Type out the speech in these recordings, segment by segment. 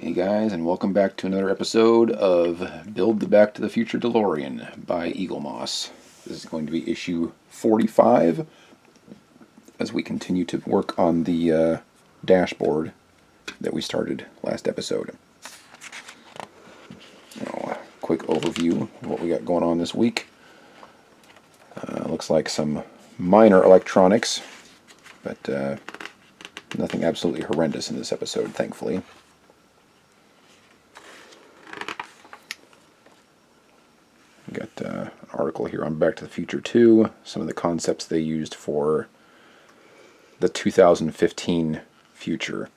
Hey guys, and welcome back to another episode of Build the Back to the Future DeLorean by Eagle Moss. This is going to be issue 45 as we continue to work on the dashboard that we started last episode. Now, a quick overview of what we got going on this week. Looks like some minor electronics, but nothing absolutely horrendous in this episode, thankfully. Got an article here on Back to the Future 2, some of the concepts they used for the 2015 future.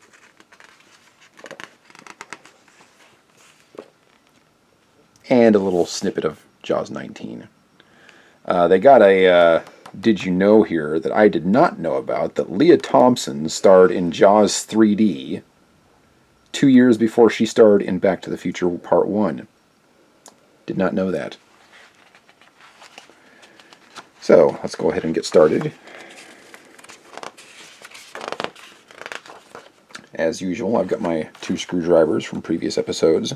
And a little snippet of Jaws 19. They got a did you know here that I did not know about, that Leah Thompson starred in Jaws 3D 2 years before she starred in Back to the Future Part 1. Did not know that. So, let's go ahead and get started. As usual, I've got my 2 screwdrivers from previous episodes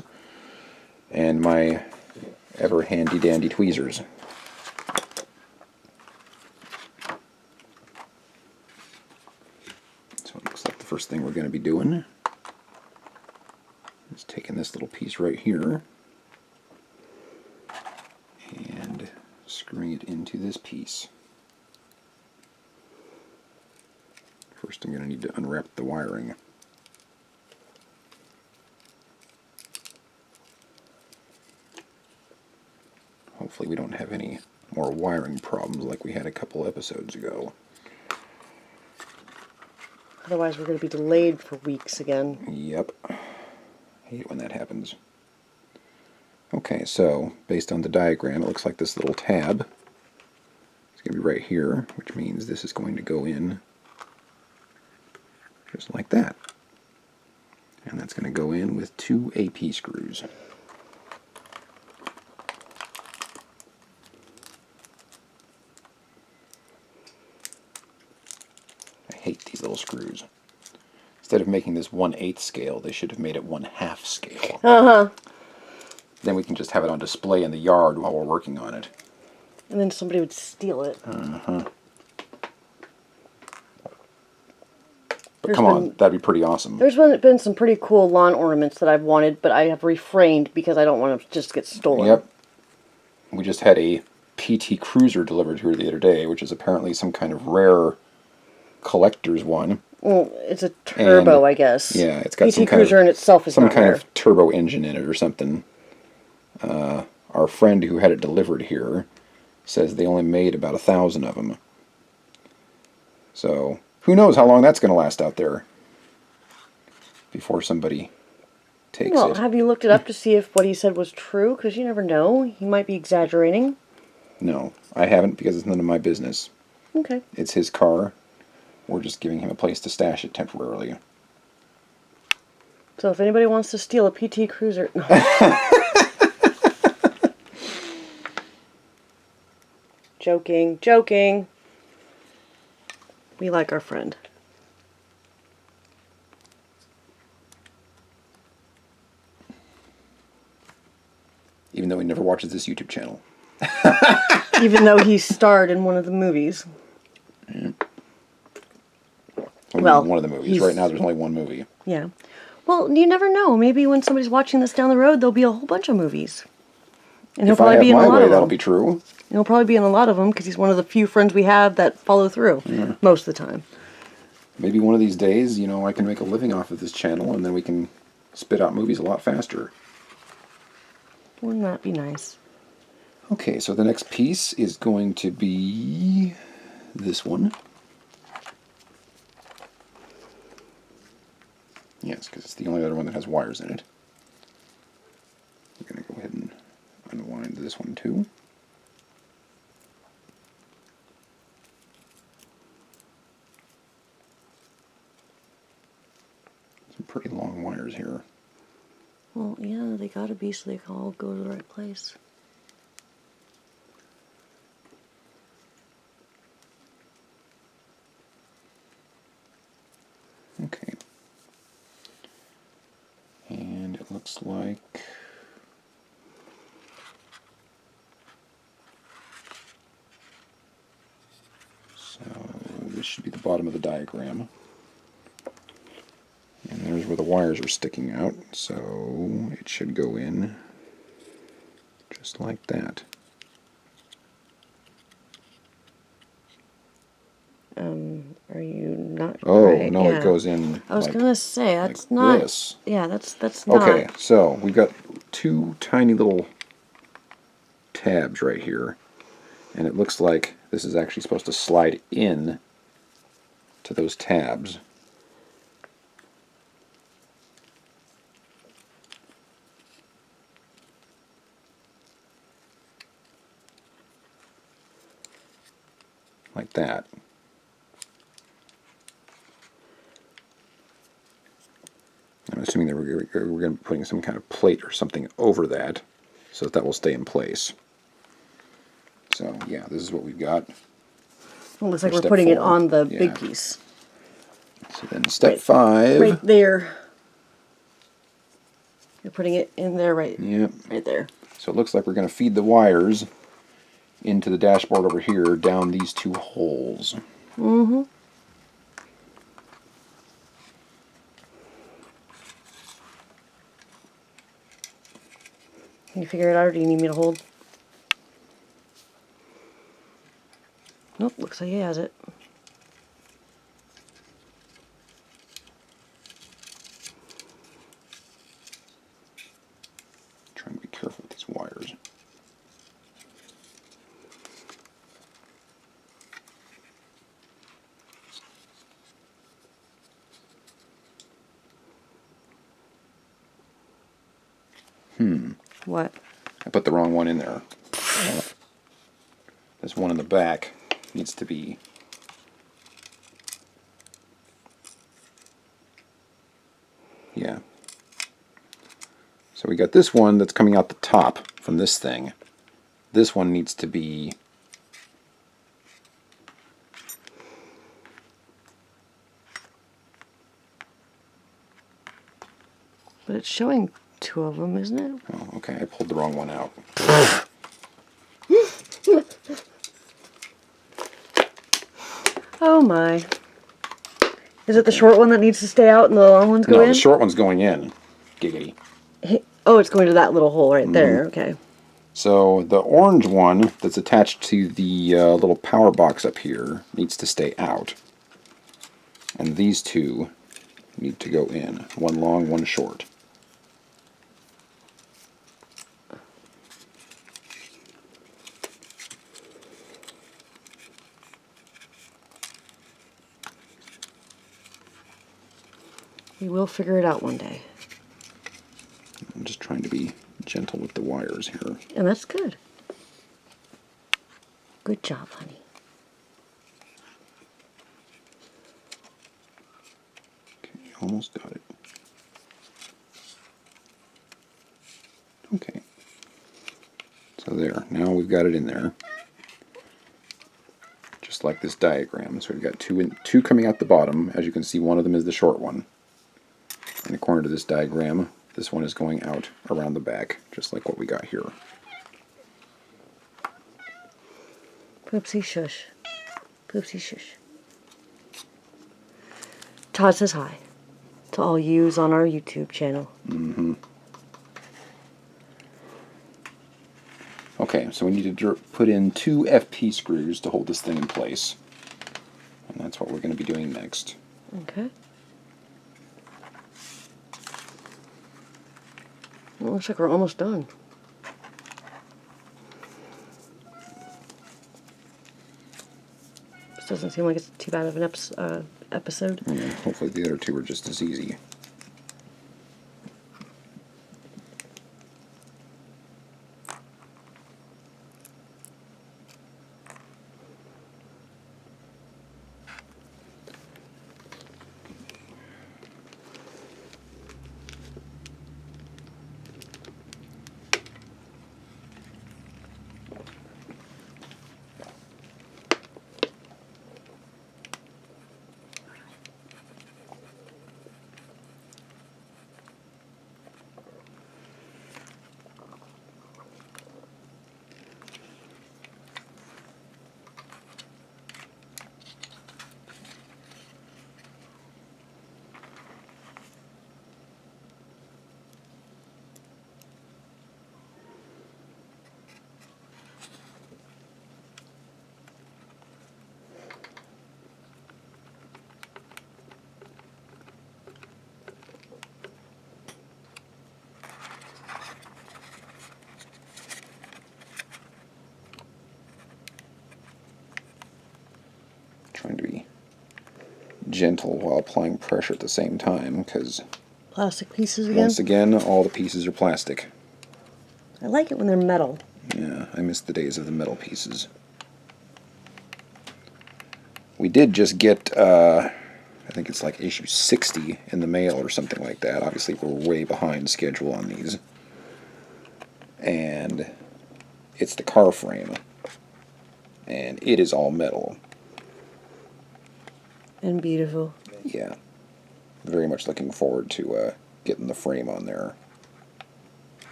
and my ever handy-dandy tweezers. So it looks like the first thing we're going to be doing is taking this little piece right here and screwing it into this piece. First I'm going to need to unwrap the wiring. Hopefully we don't have any more wiring problems like we had a couple episodes ago. Otherwise we're going to be delayed for weeks again. Yep. I hate it when that happens. Okay, so based on the diagram, it looks like this little tab is going to be right here, which means this is going to go in just like that. And that's going to go in with 2 AP screws. I hate these little screws. Instead of making this 1/8 scale, they should have made it 1/2 scale. Uh-huh. Then we can just have it on display in the yard while we're working on it. And then somebody would steal it. Uh-huh. But come on, that'd be pretty awesome. There's been some pretty cool lawn ornaments that I've wanted, but I have refrained because I don't want to just get stolen. Yep. We just had a PT Cruiser delivered here the other day, which is apparently some kind of rare collector's one. Well, it's a turbo, I guess. Yeah, it's got PT some kind Cruiser of, in itself is some not kind rare. of turbo engine in it or something. Our friend who had it delivered here says they only made about 1,000 of them. So, who knows how long that's going to last out there before somebody takes it. Well, have you looked it up to see if what he said was true? Because you never know. He might be exaggerating. No, I haven't, because it's none of my business. Okay. It's his car. We're just giving him a place to stash it temporarily. So if anybody wants to steal a PT Cruiser... No. Joking, joking. We like our friend. Even though he never watches this YouTube channel. Even though he starred in one of the movies. Yeah. Well, one of the movies. Right now there's only one movie. Yeah. Well, you never know. Maybe when somebody's watching this down the road, there'll be a whole bunch of movies. And he'll If I probably have be in my a lot way, of that'll them. be true. He'll probably be in a lot of them because he's one of the few friends we have that follow through most of the time. Maybe one of these days, I can make a living off of this channel, and then we can spit out movies a lot faster. Wouldn't that be nice? Okay, so the next piece is going to be this one. Yes, because it's the only other one that has wires in it. We're going to go ahead and unwind this one too. Some pretty long wires here. Well, yeah, they gotta be so they can all go to the right place. Okay. And looks like... So this should be the bottom of the diagram. And there's where the wires are sticking out, so it should go in just like that. Are you not Oh, right? no, Yeah. it goes in I was like, gonna say that's like not. this. Yeah, that's not. Okay, so we've got two tiny little tabs right here, and it looks like this is actually supposed to slide in to those tabs. Like that. I'm assuming that we're going to be putting some kind of plate or something over that so that will stay in place. So yeah, this is what we've got. Well, looks like for we're step putting it 4. on the Yeah. big piece. So then step Right- 5. Right there. You're putting it in there, right? Yep. Right there. So it looks like we're going to feed the wires into the dashboard over here down these two holes. Mm-hmm. Can you figure it out, or do you need me to hold? Nope, looks like he has it. Trying to be careful with these wires. What? I put the wrong one in there. This one in the back needs to be... Yeah. So we got this one that's coming out the top from this thing. This one needs to be... But it's showing two of them, isn't it? Oh, okay, I pulled the wrong one out. Oh my. Is it the short one that needs to stay out and the long ones go No, in? the short one's going in. Giggity. Oh, it's going to that little hole right there. Okay. So the orange one that's attached to the little power box up here needs to stay out. And these two need to go in. One long, one short. We will figure it out one day. I'm just trying to be gentle with the wires here. And that's good. Good job, honey. Okay, almost got it. Okay. So there, now we've got it in there. Just like this diagram. So we've got two coming out the bottom. As you can see, one of them is the short one. And according to this diagram, this one is going out around the back, just like what we got here. Poopsie shush. Poopsie shush. Todd says hi to all yous on our YouTube channel. Mm-hmm. Okay, so we need to put in 2 FP screws to hold this thing in place. And that's what we're going to be doing next. Okay. Well, looks like we're almost done. This doesn't seem like it's too bad of an episode. Yeah, hopefully the other 2 are just as easy. gentle while applying pressure at the same time, because Plastic pieces again? once again, all the pieces are plastic. I like it when they're metal. Yeah, I miss the days of the metal pieces. We did just get, I think it's like issue 60 in the mail or something like that. Obviously, we're way behind schedule on these. And it's the car frame. And it is all metal. And beautiful. Yeah. Very much looking forward to getting the frame on there.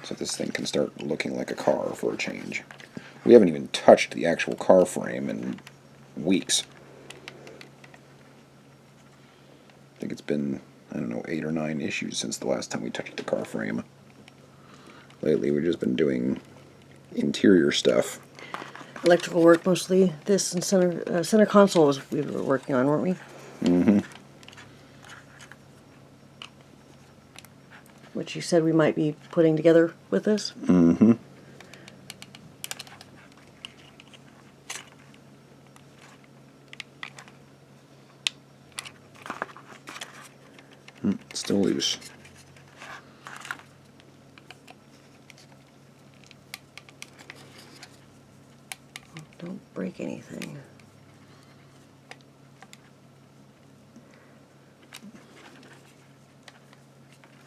So this thing can start looking like a car for a change. We haven't even touched the actual car frame in weeks. I think it's been, I don't know, 8 or 9 issues since the last time we touched the car frame. Lately we've just been doing interior stuff. Electrical work mostly. This and center console was we were working on, weren't we? Mm-hmm. Which you said we might be putting together with this. Mm-hmm. Still loose. Don't break anything.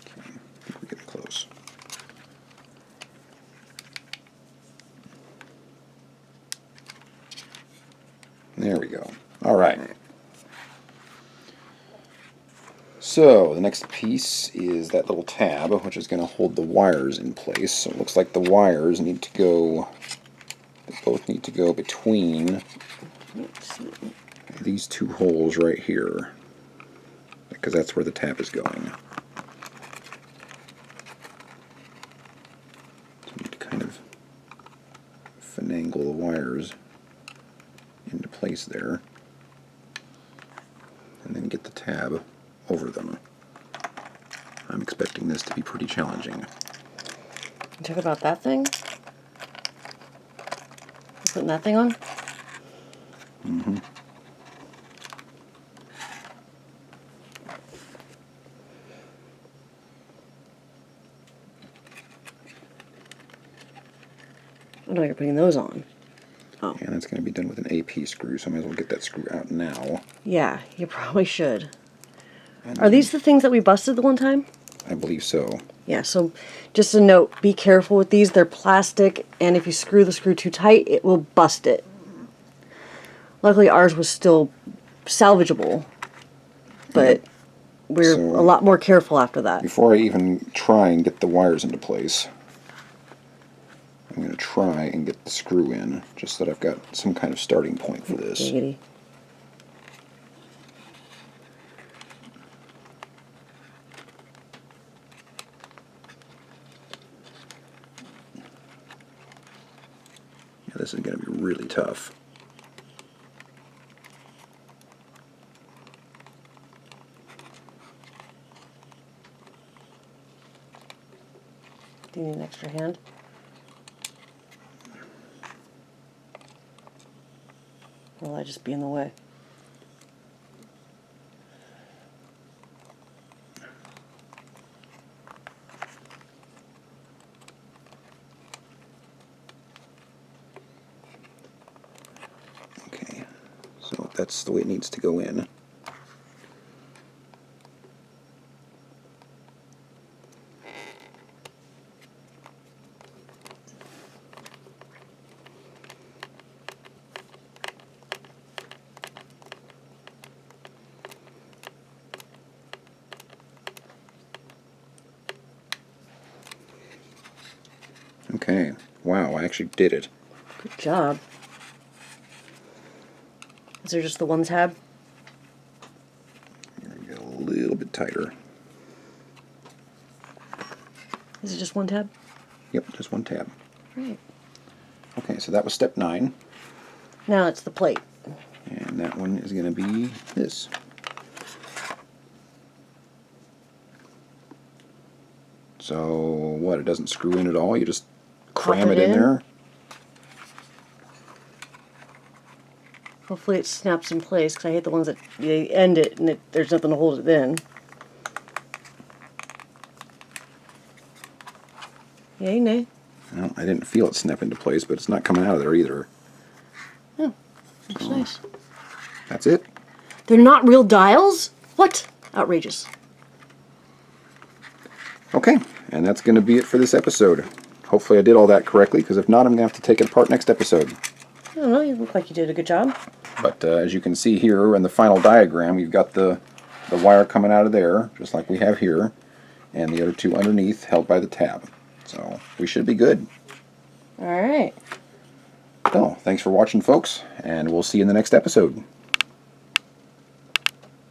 Okay, I think we're getting close. There we go. All right. So the next piece is that little tab, which is going to hold the wires in place. So it looks like the wires need to go, they both need to go between these two holes right here, because that's where the tab is going. So you need to kind of finagle the wires into place there, and then get the tab over them. I'm expecting this to be pretty challenging. Talk about that thing? Putting that thing on? Mm-hmm. Oh no, you're putting those on. Oh. And it's going to be done with an AP screw, so I might as well get that screw out now. Yeah, you probably should. And Are these the things that we busted the one time? I believe so. Yeah, so just a note, be careful with these. They're plastic, and if you screw the screw too tight, it will bust it. Luckily, ours was still salvageable, but we're So, a lot more careful after that. before I even try and get the wires into place, I'm going to try and get the screw in, just so that I've got some kind of starting point for this. Giggity. Yeah, this is going to be really tough. Do you need an extra hand? Or will I just be in the way? Okay, so that's the way it needs to go in. Okay, wow, I actually did it. Good job. Is there just the one tab? Here we go, a little bit tighter. Is it just one tab? Yep, just one tab. Right. Okay, so that was step 9. Now it's the plate. And that one is going to be this. So, what, it doesn't screw in at all? You just cram Pop it it in in. there? Hopefully it snaps in place, because I hate the ones that they end it and there's nothing to hold it in. Yay, nay. Well, I didn't feel it snap into place, but it's not coming out of there either. Oh, looks nice. That's it. They're not real dials? What? Outrageous. Okay, and that's going to be it for this episode. Hopefully I did all that correctly, because if not, I'm going to have to take it apart next episode. I don't know, you look like you did a good job. But as you can see here in the final diagram, you've got the wire coming out of there, just like we have here, and the other two underneath held by the tab. So we should be good. Alright. So, thanks for watching, folks, and we'll see you in the next episode.